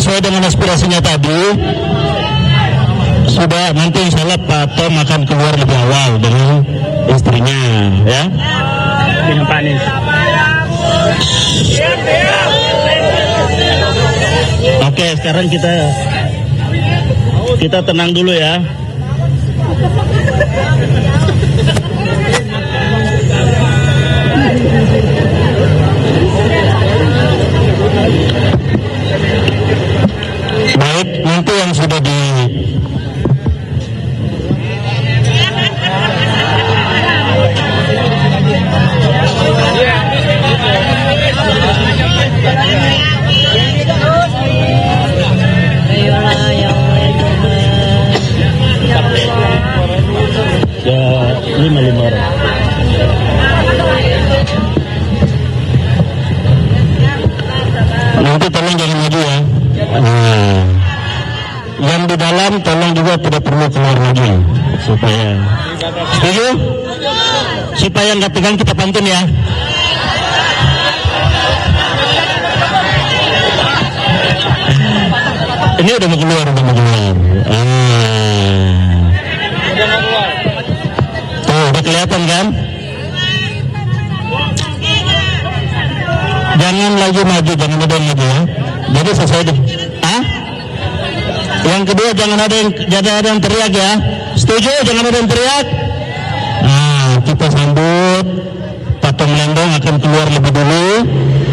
sesuai dengan aspirasinya tadi, sudah nanti insya Allah Pak Tom akan keluar lebih awal dengan istrinya, ya. Dengan Pak Anies. Oke, sekarang kita tenang dulu ya. Baik, nanti yang sudah di ya 5 orang. Nanti tolong jangan maju ya. Yang di dalam tolong juga tidak perlu keluar lagi supaya setuju? Supaya nggak tegang kita pantun ya. Ini udah mau keluar. Tuh, udah kelihatan kan? Jangan lagi maju, jangan ada yang maju ya. Jadi sesuai deh. Yang kedua jangan ada yang teriak ya. Setuju? Jangan ada yang teriak. Nah, kita sambut Pak Tom Lembong akan keluar lebih dulu.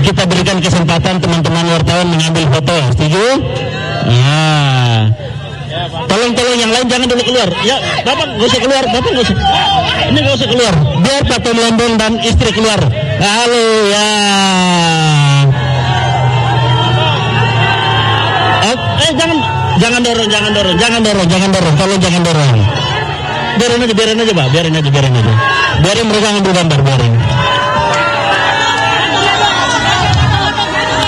Kita berikan kesempatan teman-teman wartawan mengambil foto. Setuju? Nah, tolong yang lain jangan dulu keluar. Ya, Bapak nggak usah keluar. Bapak nggak usah. Ini nggak usah keluar. Biar Pak Tom Lembong dan istri keluar. Halo ya. Jangan dorong. Tolong jangan dorong. Biarin aja, Pak. Biarin aja. Biarin mereka ngambil gambar, biarin.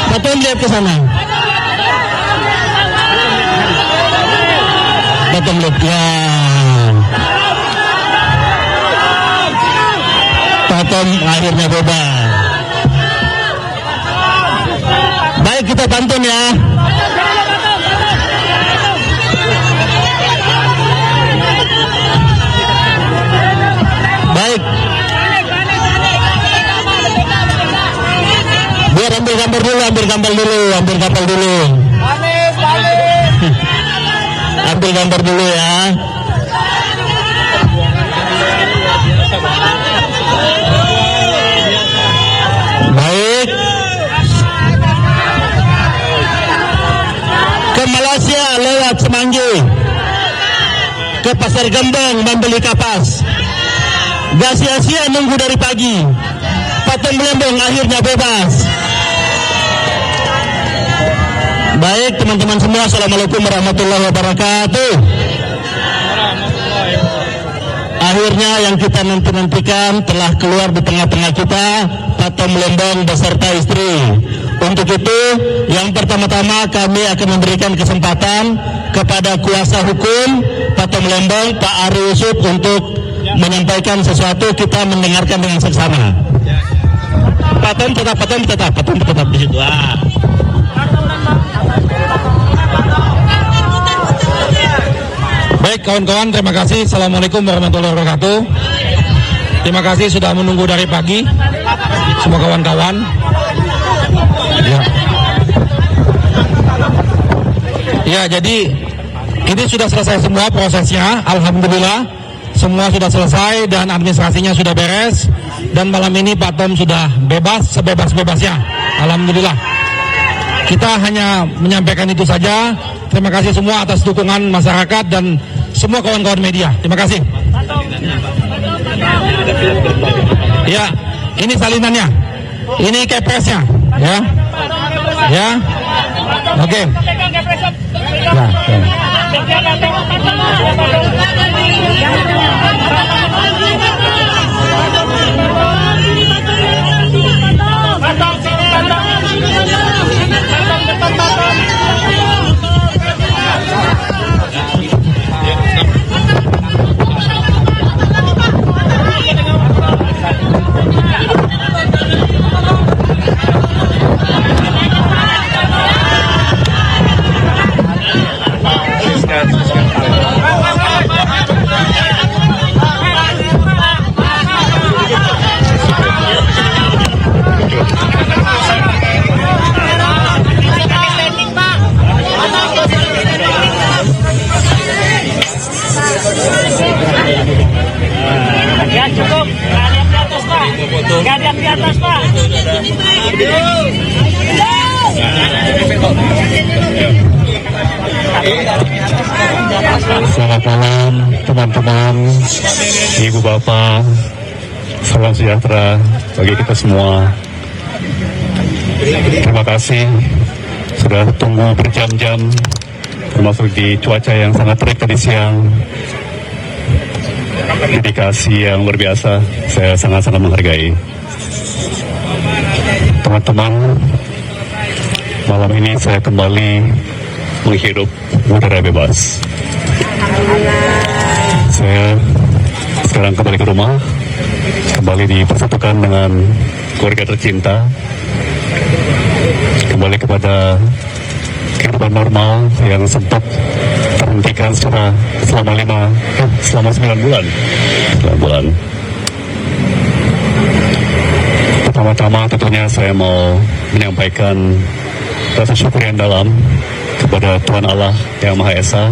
Pak Tom lihat ke sana. Pak Tom lihat ya. Pak Tom akhirnya bebas. Baik, kita pantun ya. Baik. Biar ambil gambar dulu. Ambil gambar dulu ya. Baik. Ke Malaysia lewat Semanggi. Ke Pasar Gembong membeli kapas. Gak sia-sia nunggu dari pagi. Pak Tom Lembong akhirnya bebas. Baik teman-teman semua, assalamualaikum warahmatullahi wabarakatuh. Akhirnya yang kita nantikan telah keluar di tengah-tengah kita, Pak Tom Lembong beserta istri. Untuk itu, yang pertama-tama kami akan memberikan kesempatan kepada kuasa hukum Pak Tom Lembong, Pak Ari Yusuf, untuk menyampaikan sesuatu. Kita mendengarkan dengan seksama. Pak Tom tetap di situ. Baik kawan-kawan, terima kasih. Assalamualaikum warahmatullahi wabarakatuh. Terima kasih sudah menunggu dari pagi, semua kawan-kawan. Ya, jadi ini sudah selesai semua prosesnya. Alhamdulillah, semua sudah selesai dan administrasinya sudah beres. Dan malam ini Pak Tom sudah bebas, sebebas-bebasnya. Alhamdulillah. Kita hanya menyampaikan itu saja. Terima kasih semua atas dukungan masyarakat dan semua kawan-kawan media. Terima kasih. Ya, ini salinannya. Ini kepresnya, ya. Ya. Oke. Ya. Gadang di atas, Pak. Selamat malam teman-teman, ibu bapak, salam sejahtera bagi kita semua. Terima kasih sudah tunggu berjam-jam, termasuk di cuaca yang sangat terik tadi siang. Dedikasi yang luar biasa, saya sangat-sangat menghargai. Teman-teman, malam ini saya kembali menghirup udara bebas. Saya sekarang kembali ke rumah, kembali dipersatukan dengan keluarga tercinta, kembali kepada kehidupan normal yang sempat terhentikan selama 9 bulan. Pertama-tama tentunya saya mau menyampaikan rasa syukur yang dalam kepada Tuhan Allah yang Maha Esa,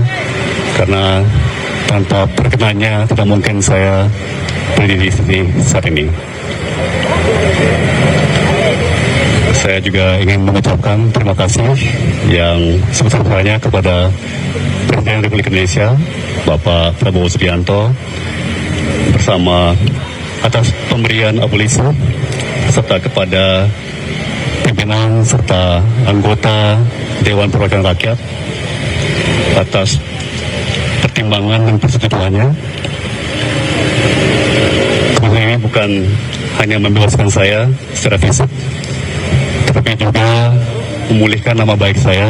karena tanpa perkenannya tidak mungkin saya berdiri di sini saat ini. Saya juga ingin mengucapkan terima kasih yang sebesar-besarnya kepada Presiden Republik Indonesia, Bapak Prabowo Subianto, bersama atas pemberian abolisi, serta kepada pimpinan serta anggota Dewan Perwakilan Rakyat atas pertimbangan dan persetujuannya. Keputusan ini bukan hanya membebaskan saya secara fisik, tetapi juga memulihkan nama baik saya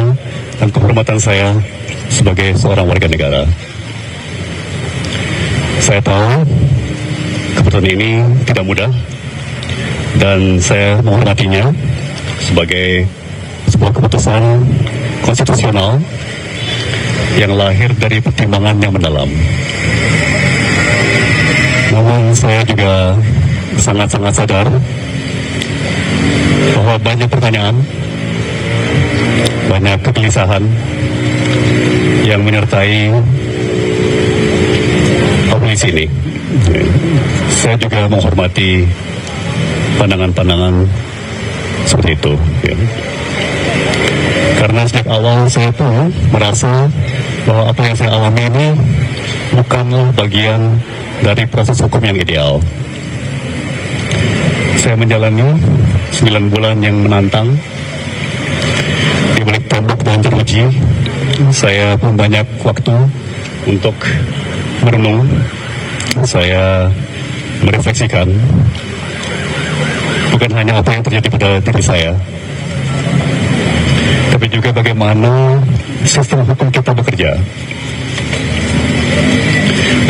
dan kehormatan saya sebagai seorang warga negara. Saya tahu keputusan ini tidak mudah dan saya menghormatinya sebagai sebuah keputusan konstitusional yang lahir dari pertimbangan yang mendalam. Namun saya juga sangat-sangat sadar bahwa banyak pertanyaan, banyak kegelisahan yang menyertai abolisi ini. Saya juga menghormati pandangan-pandangan seperti itu, ya. Karena sejak awal saya pun merasa bahwa apa yang saya alami ini bukanlah bagian dari proses hukum yang ideal. Saya menjalani 9 bulan yang menantang di balik tembok dan jeruji. Saya pun banyak waktu untuk merenung. Saya merefleksikan bukan hanya apa yang terjadi pada diri saya, tapi juga bagaimana sistem hukum kita bekerja,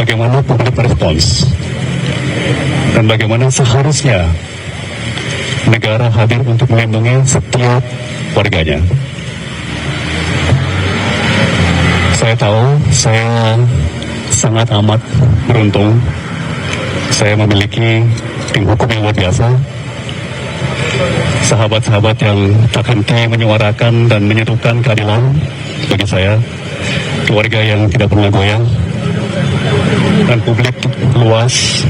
bagaimana publik merespons, dan bagaimana seharusnya negara hadir untuk melindungi setiap warganya. Saya tahu saya sangat amat beruntung. Saya memiliki tim hukum yang luar biasa, sahabat-sahabat yang tak henti menyuarakan dan menyerukan keadilan bagi saya, keluarga yang tidak pernah goyang, dan publik luas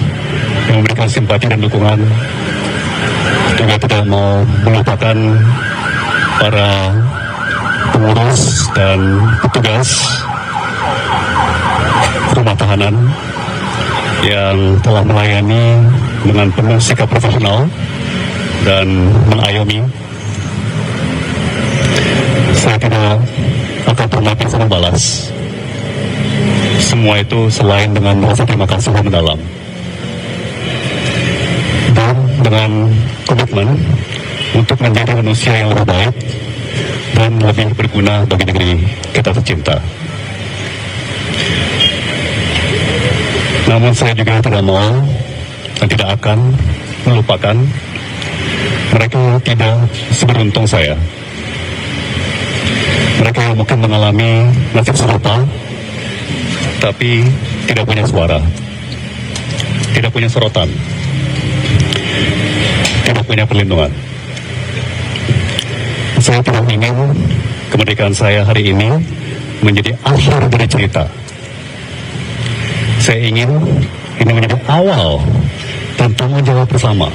yang memberikan simpati dan dukungan. Juga tidak mau melupakan para pengurus dan petugas rumah tahanan yang telah melayani dengan penuh sikap profesional dan mengayomi. Saya tidak akan pernah bisa membalas semua itu selain dengan rasa terima kasih yang mendalam dan dengan komitmen untuk menjadi manusia yang lebih baik dan lebih berguna bagi negeri kita tercinta. Namun saya juga tidak mau dan tidak akan melupakan mereka yang tidak seberuntung saya. Mereka yang mungkin mengalami nasib serupa, tapi tidak punya suara, tidak punya sorotan, tidak punya perlindungan. Saya tidak ingin kemerdekaan saya hari ini menjadi akhir dari cerita. Saya ingin ini menjadi awal dan tanggung jawab bersama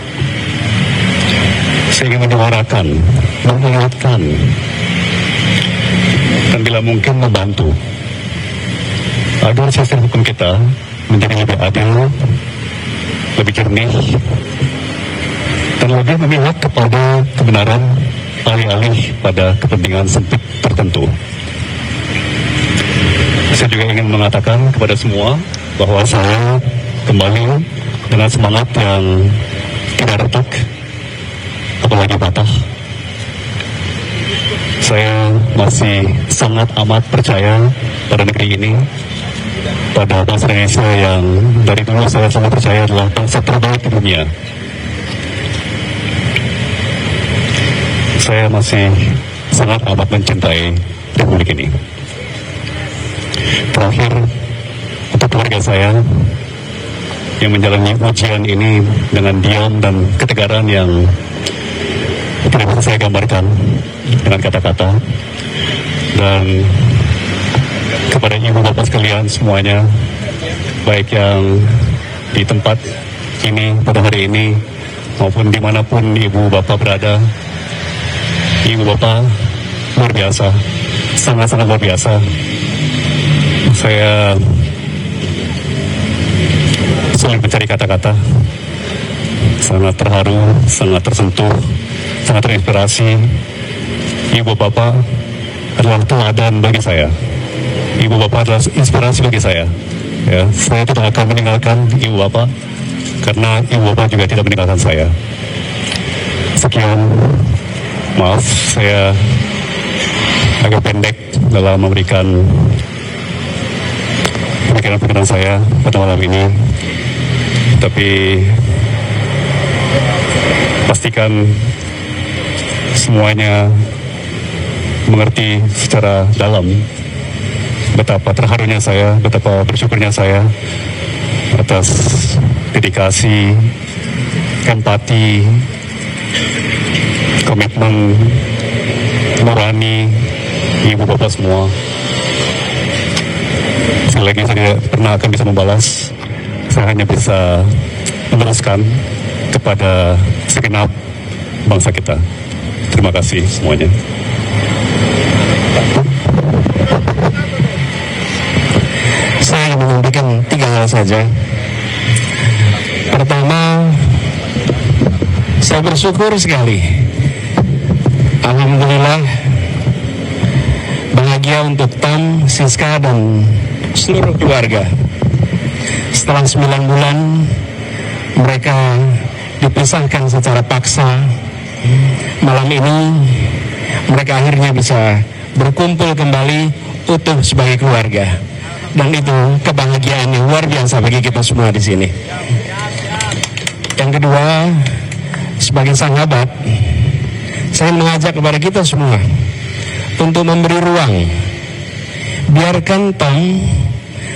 saya ingin menyuarakan, mengingatkan, dan bila mungkin membantu agar sistem hukum kita menjadi lebih adil, lebih jernih, dan lebih memihak kepada kebenaran alih-alih pada kepentingan sempit tertentu. Saya juga ingin mengatakan kepada semua bahwa saya kembali dengan semangat yang tidak retak, apalagi patah. Saya masih sangat amat percaya pada negeri ini, pada bangsa Indonesia yang dari dulu saya sangat percaya adalah bangsa terbaik di dunia. Saya masih sangat amat mencintai Republik ini. Terakhir, untuk keluarga saya yang menjalani ujian ini dengan diam dan ketegaran yang tidak bisa saya gambarkan dengan kata-kata, dan kepada ibu bapak sekalian semuanya, baik yang di tempat ini pada hari ini maupun dimanapun ibu bapak berada, ibu bapak luar biasa, sangat-sangat luar biasa. Saya sulit mencari kata-kata, sangat terharu, sangat tersentuh, sangat terinspirasi. Ibu bapak adalah teladan bagi saya. Ibu bapak adalah inspirasi bagi saya. Ya, saya tidak akan meninggalkan ibu bapak karena ibu bapak juga tidak meninggalkan saya. Sekian, maaf saya agak pendek dalam memberikan pemikiran-pemikiran saya pada malam ini, tapi pastikan semuanya mengerti secara dalam betapa terharunya saya, betapa bersyukurnya saya atas dedikasi, empati, komitmen nurani ibu bapak semua. Sekali lagi saya tidak pernah akan bisa membalas, saya hanya bisa meneruskan kepada segenap bangsa kita. Terima kasih semuanya. Saya menyampaikan 3 hal saja. Pertama, saya bersyukur sekali. Alhamdulillah, bahagia untuk Tom, Siska, dan seluruh keluarga. Setelah 9 bulan, mereka dipisahkan secara paksa. Malam ini, mereka akhirnya bisa berkumpul kembali utuh sebagai keluarga. Dan itu kebahagiaan yang luar biasa bagi kita semua di sini. Yang kedua, sebagai sahabat, saya mengajak kepada kita semua untuk memberi ruang. Biarkan Tom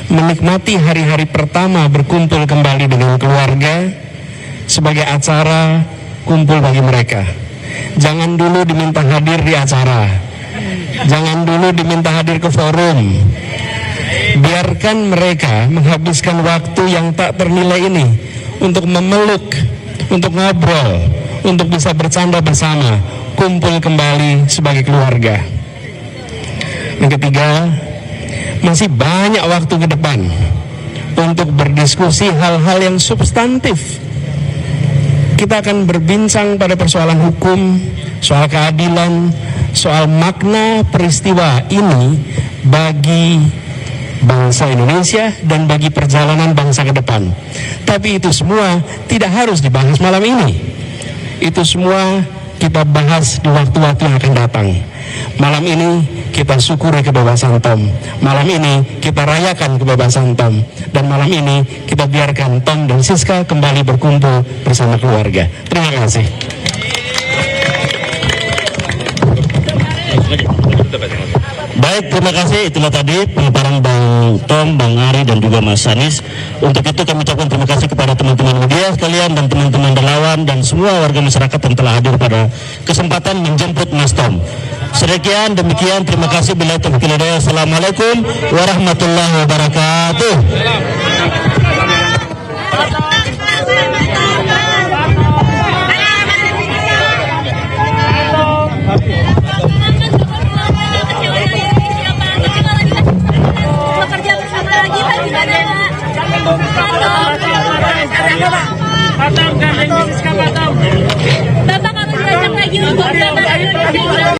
menikmati hari-hari pertama berkumpul kembali dengan keluarga sebagai acara kumpul bagi mereka. Jangan dulu diminta hadir di acara, jangan dulu diminta hadir ke forum. Biarkan mereka menghabiskan waktu yang tak ternilai ini untuk memeluk, untuk ngobrol, untuk bisa bercanda bersama, kumpul kembali sebagai keluarga. Yang ketiga, masih banyak waktu ke depan untuk berdiskusi hal-hal yang substantif. Kita akan berbincang pada persoalan hukum, soal keadilan, soal makna peristiwa ini bagi bangsa Indonesia dan bagi perjalanan bangsa ke depan. Tapi itu semua tidak harus dibahas malam ini. Itu semua kita bahas di waktu-waktu yang akan datang. Malam ini kita syukuri kebebasan Tom. Malam ini kita rayakan kebebasan Tom. Dan malam ini kita biarkan Tom dan Siska kembali berkumpul bersama keluarga. Terima kasih. Baik, terima kasih. Itulah tadi pemaparan Bang Tom, Bang Ari, dan juga Mas Anis. Untuk itu kami ucapkan terima kasih kepada teman-teman media sekalian dan teman-teman relawan dan semua warga masyarakat yang telah hadir pada kesempatan menjemput Mas Tom. Demikian, terima kasih. Assalamualaikum warahmatullahi wabarakatuh.